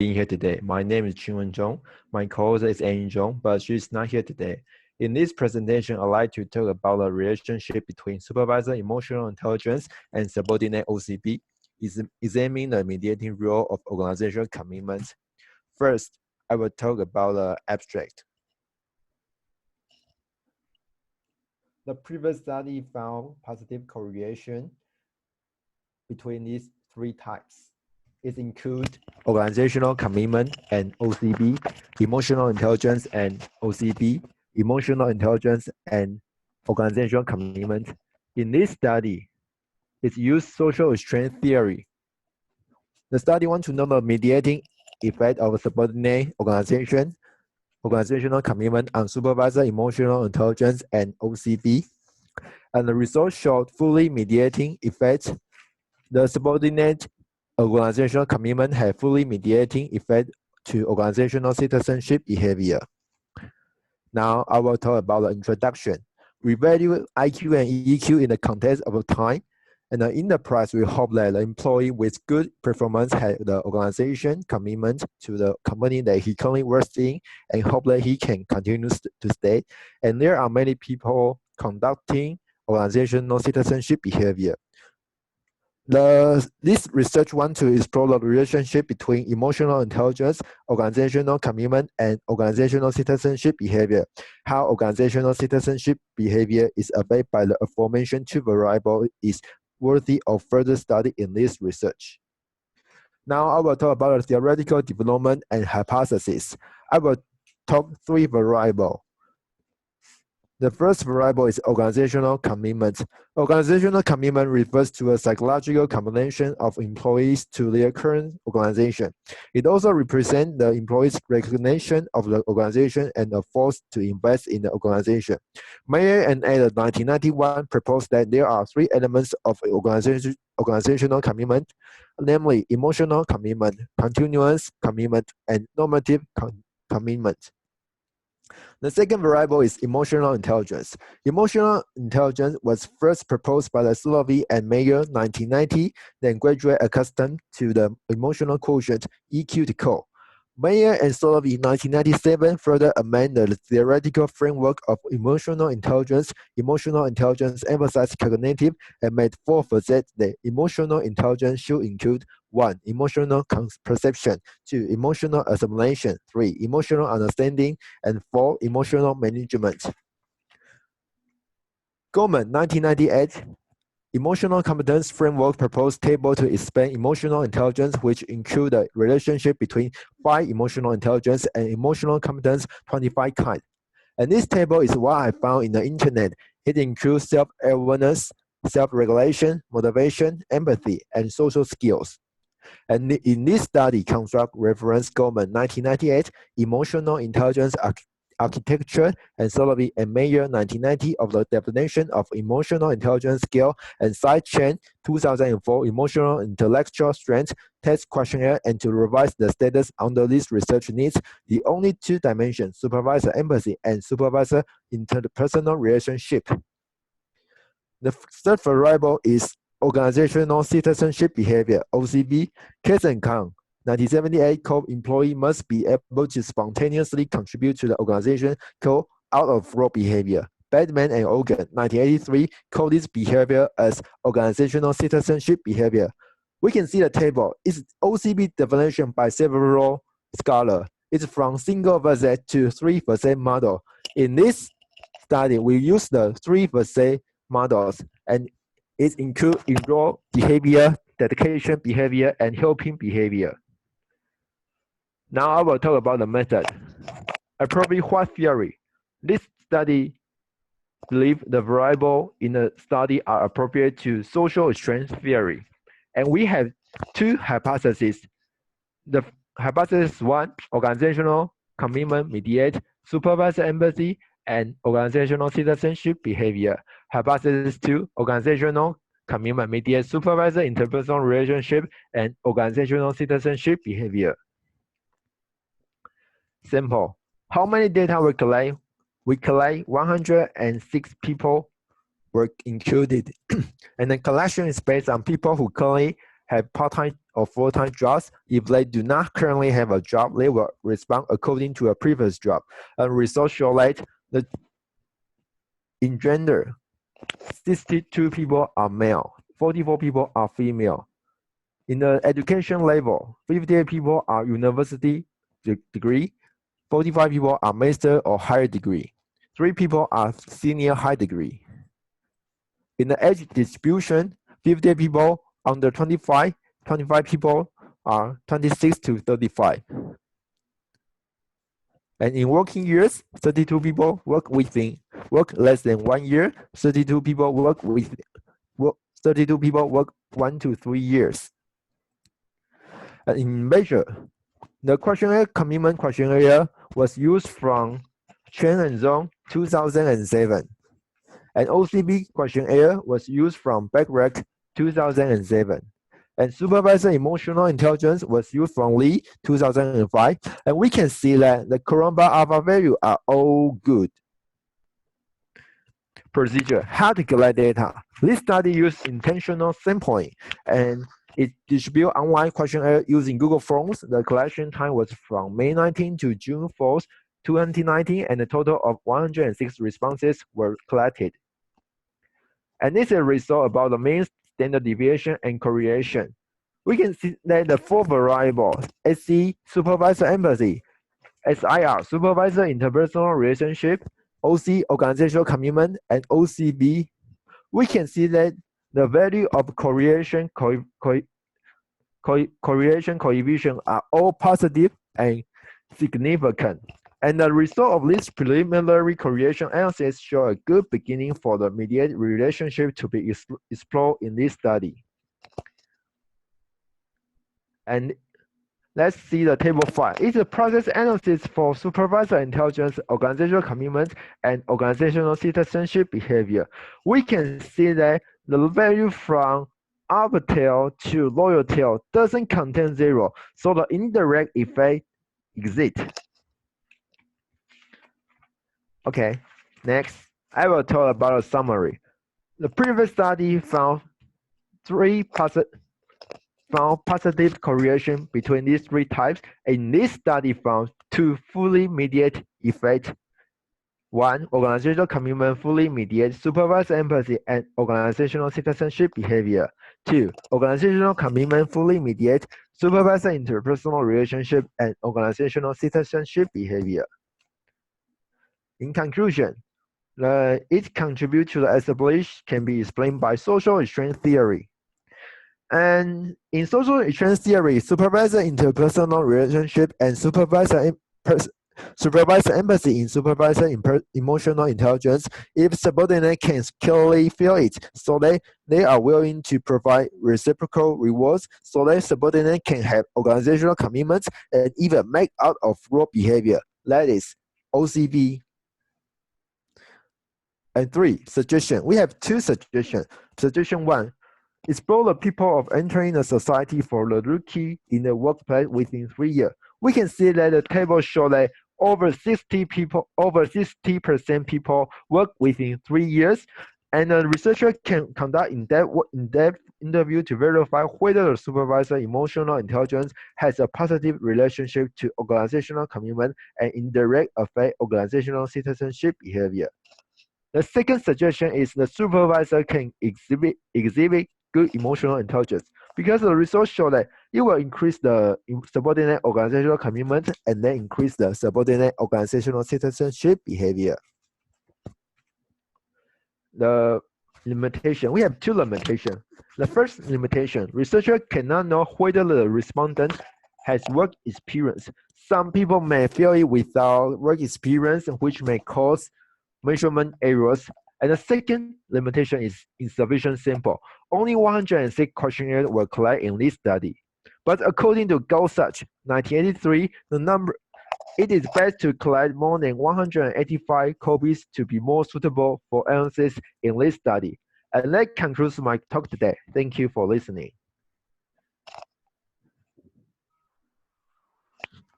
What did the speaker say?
being here today. My name is Qingwen Zhong. My co-host is Annie Zhong, but she's not here today. In this presentation, I'd like to talk about the relationship between supervisor emotional intelligence and subordinate OCB, examining the mediating role of organizational commitment. First, I will talk about the abstract. The previous study found positive correlation between these three types. It includes organizational commitment and OCB, emotional intelligence and OCB, emotional intelligence and organizational commitment. In this study, it used social strength theory. The study wants to know the mediating effect of subordinate organizational commitment on supervisor emotional intelligence and OCB. And the results showed fully mediating effect. The subordinate organizational commitment had fully mediating effect to organizational citizenship behavior. Now I will talk about the introduction. We value IQ and EQ in the context of time, and the enterprise will hope that the employee with good performance had the organization commitment to the company that he currently works in, and hope that he can continue to stay. And there are many people conducting organizational citizenship behavior. This research wants to explore the relationship between emotional intelligence, organizational commitment, and organizational citizenship behavior. How organizational citizenship behavior is affected by the aforementioned two variables is worthy of further study in this research. Now I will talk about the theoretical development and hypothesis. I will talk three variables. The first variable is organizational commitment. Organizational commitment refers to a psychological combination of employees to their current organization. It also represents the employees' recognition of the organization and a force to invest in the organization. Mayer and Adler 1991 proposed that there are three elements of organizational commitment, namely emotional commitment, continuous commitment, and normative commitment. The second variable is emotional intelligence. Emotional intelligence was first proposed by the Solovey and Mayer 1990, then gradually accustomed to the emotional quotient EQ to code. Mayer and Solovey 1997 further amended the theoretical framework of emotional intelligence. Emotional intelligence emphasized cognitive and made four facets that emotional intelligence should include: 1. Emotional perception, 2. Emotional assimilation, 3. Emotional understanding, and 4. Emotional management. Goldman, 1998, Emotional Competence Framework proposed table to expand emotional intelligence, which include the relationship between 5 emotional intelligence and emotional competence, 25 kinds. And this table is what I found in the internet. It includes self-awareness, self-regulation, motivation, empathy, and social skills. And in this study, construct reference Goldman 1998, Emotional Intelligence Architecture, and Solovey and Mayer 1990 of the definition of emotional intelligence scale, and Sidechain 2004 Emotional Intellectual Strength Test Questionnaire, and to revise the status under this research needs the only two dimensions, supervisor empathy and supervisor interpersonal relationship. The third variable is organizational citizenship behavior, OCB. Case and Kang, 1978, called employee must be able to spontaneously contribute to the organization, called out-of-role behavior. Batman and Ogan, 1983, called this behavior as organizational citizenship behavior. We can see the table. It's OCB definition by several scholars. It's from single facet to 3 facet model. In this study, we use the 3 facet models, and it includes enroll behavior, dedication behavior, and helping behavior. Now I will talk about the method. Appropriate what theory? This study believes the variable in the study are appropriate to social strength theory. And we have 2 hypotheses. The hypothesis 1, organizational commitment mediate supervisor empathy and organizational citizenship behavior. Hypothesis 2, organizational commitment mediate supervisor interpersonal relationship and organizational citizenship behavior. Simple. How many data we collect? We collect 106 people were included. And the collection is based on people who currently have part-time or full-time jobs. If they do not currently have a job, they will respond according to a previous job. And results show that in gender, 62 people are male, 44 people are female. In the education level, 58 people are university degree, 45 people are master or higher degree, 3 people are senior high degree. In the age distribution, 50 people under 25, 25 people are 26 to 35. And in working years, 32 people work less than 1 year, 32 people work 1 to 3 years. And in measure, the questionnaire commitment questionnaire was used from Chen and Zhong 2007. And OCB questionnaire was used from Backrack 2007. And supervisor emotional intelligence was used from Lee 2005. And we can see that the Coromba alpha value are all good. Procedure: how to collect data. This study used intentional sampling and it distributed online questionnaire using Google Forms. The collection time was from May 19 to June 4, 2019, and a total of 106 responses were collected. And this is a result about the mean standard deviation and correlation. We can see that the 4 variables, SC, supervisor empathy, SIR, supervisor interpersonal relationship, OC, organizational commitment, and OCB, we can see that the value of correlation coefficient are all positive and significant. And the result of this preliminary correlation analysis show a good beginning for the mediated relationship to be explored in this study. And let's see the table 5. It's a process analysis for supervisor intelligence, organizational commitment, and organizational citizenship behavior. We can see that the value from upper tail to lower tail doesn't contain 0, so the indirect effect exists. Okay, next, I will talk about a summary. The previous study found positive correlation between these 3 types, and this study found 2 fully mediated effects. 1, organizational commitment fully mediates supervisor empathy and organizational citizenship behavior. 2, organizational commitment fully mediates supervisor interpersonal relationship and organizational citizenship behavior. In conclusion, its contribution to the establishment can be explained by social exchange theory. And in social exchange theory, supervisor interpersonal relationship and supervisor empathy in supervisor emotional intelligence, if subordinate can clearly feel it, so they are willing to provide reciprocal rewards, so that subordinate can have organizational commitments and even make out of role behavior. That is OCB. And 3, suggestion. We have 2 suggestions. Suggestion 1, explore the people of entering a society for the rookie in the workplace within 3 years. We can see that the table shows that over 60% people work within 3 years, and the researcher can conduct in-depth interview to verify whether the supervisor emotional intelligence has a positive relationship to organizational commitment and indirect affect organizational citizenship behavior. The second suggestion is the supervisor can exhibit good emotional intelligence, because the results show that it will increase the subordinate organizational commitment and then increase the subordinate organizational citizenship behavior. The limitation, we have 2 limitations. The first limitation, researcher cannot know whether the respondent has work experience. Some people may feel it without work experience, which may cause measurement errors. And the second limitation is insufficient sample. Only 106 questionnaires were collected in this study. But according to Gorsuch, 1983, it is best to collect more than 185 copies to be more suitable for analysis in this study. And that concludes my talk today. Thank you for listening.